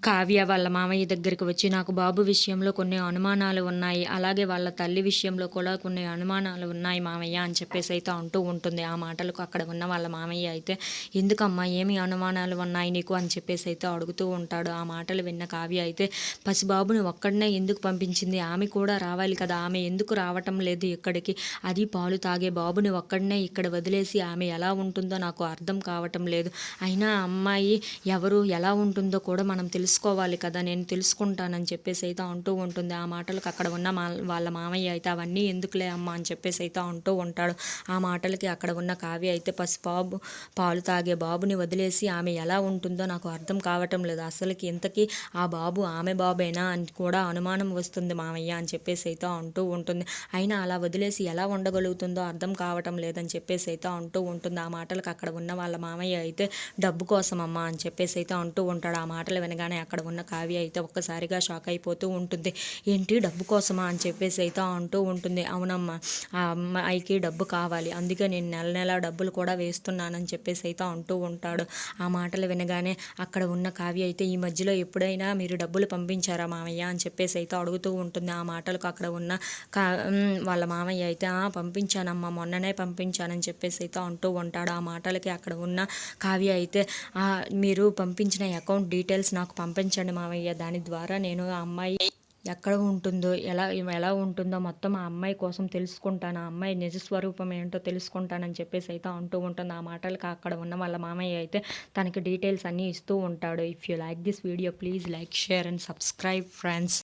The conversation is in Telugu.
కావ్య వాళ్ళ మామయ్య దగ్గరికి వచ్చి నాకు బాబు విషయంలో కొన్ని అనుమానాలు ఉన్నాయి, అలాగే వాళ్ళ తల్లి విషయంలో కూడా కొన్ని అనుమానాలు ఉన్నాయి మామయ్య అని చెప్పేసి అయితే అంటూ ఉంటుంది. ఆ మాటలకు అక్కడ ఉన్న వాళ్ళ మామయ్య అయితే ఎందుకమ్మా ఏమి అనుమానాలు ఉన్నాయి నీకు అని చెప్పేసి అయితే అడుగుతూ ఉంటాడు. ఆ మాటలు విన్న కావ్య అయితే పసిబాబుని ఒక్కడనే ఎందుకు పంపించింది, ఆమె కూడా రావాలి కదా, ఆమె ఎందుకు రావటం లేదు ఇక్కడికి, అది పాలు తాగే బాబుని ఒక్కడనే ఇక్కడ వదిలేసి ఆమె ఎలా ఉంటుందో నాకు అర్థం కావటం లేదు, అయినా అమ్మాయి ఎవరు ఎలా ఉంటుందో కూడా మనం తెలుసుకోవాలి కదా, నేను తెలుసుకుంటానని చెప్పేసి అయితే అంటూ ఉంటుంది. ఆ మాటలకు అక్కడ ఉన్న వాళ్ళ మామయ్య అయితే అవన్నీ ఎందుకులే అమ్మా అని చెప్పేసి అయితే అంటూ ఉంటాడు. ఆ మాటలకి అక్కడ ఉన్న కావ్య అయితే పసిబాబు పాలు తాగే బాబుని వదిలేసి ఆమె ఎలా ఉంటుందో నాకు అర్థం కావటం లేదు, అసలుకి ఇంతకీ ఆ బాబు ఆమె బాబేనా అని కూడా అనుమానం వస్తుంది మామయ్య అని చెప్పేసి అయితే అంటూ ఉంటుంది. అయినా అలా వదిలేసి ఎలా ఉండగలుగుతుందో అర్థం కావటం లేదని చెప్పేసి అయితే అంటూ ఉంటుంది. ఆ మాటలకు అక్కడ ఉన్న వాళ్ళ మామయ్య అయితే డబ్బు కోసం అమ్మా అని చెప్పేసి అయితే అంటూ ఉంటాడు. ఆ మాటలు వినగానే అక్కడ ఉన్న కావ్య అయితే ఒక్కసారిగా షాక్ అయిపోతూ ఉంటుంది. ఏంటి డబ్బు కోసమా అని చెప్పేసి అయితే అంటూ ఉంటుంది. అవునమ్మా, ఆ అమ్మాయికి డబ్బు కావాలి, అందుకే నేను నెల నెల డబ్బులు కూడా వేస్తున్నానని చెప్పేసి అయితే అంటూ ఉంటాడు. ఆ మాటలు వినగానే అక్కడ ఉన్న కావ్య అయితే ఈ మధ్యలో ఎప్పుడైనా మీరు డబ్బులు పంపించారా మామయ్య అని చెప్పేసి అయితే అడుగుతూ ఉంటుంది. ఆ మాటలకు అక్కడ ఉన్న వాళ్ళ మామయ్య అయితే పంపించానమ్మా, మొన్ననే పంపించానని చెప్పేసి అయితే అంటూ ఉంటాడు. ఆ మాటలకి అక్కడ ఉన్న కావ్య అయితే మీరు పంపించిన అకౌంట్ డీటెయిల్స్ నాకు పంపించండి మామయ్య, దాని ద్వారా నేను ఆ అమ్మాయి ఎక్కడ ఉంటుందో ఎలా ఉంటుందో మొత్తం ఆ అమ్మాయి కోసం తెలుసుకుంటాను, ఆ అమ్మాయి నిజస్వరూపం ఏంటో తెలుసుకుంటానని చెప్పేసి అయితే అంటూ ఉంటుంది. ఆ మాటలకు అక్కడ ఉన్న వాళ్ళ మామయ్య అయితే తనకి డీటెయిల్స్ అన్నీ ఇస్తూ ఉంటాడు. If you like this video please like, share and subscribe friends.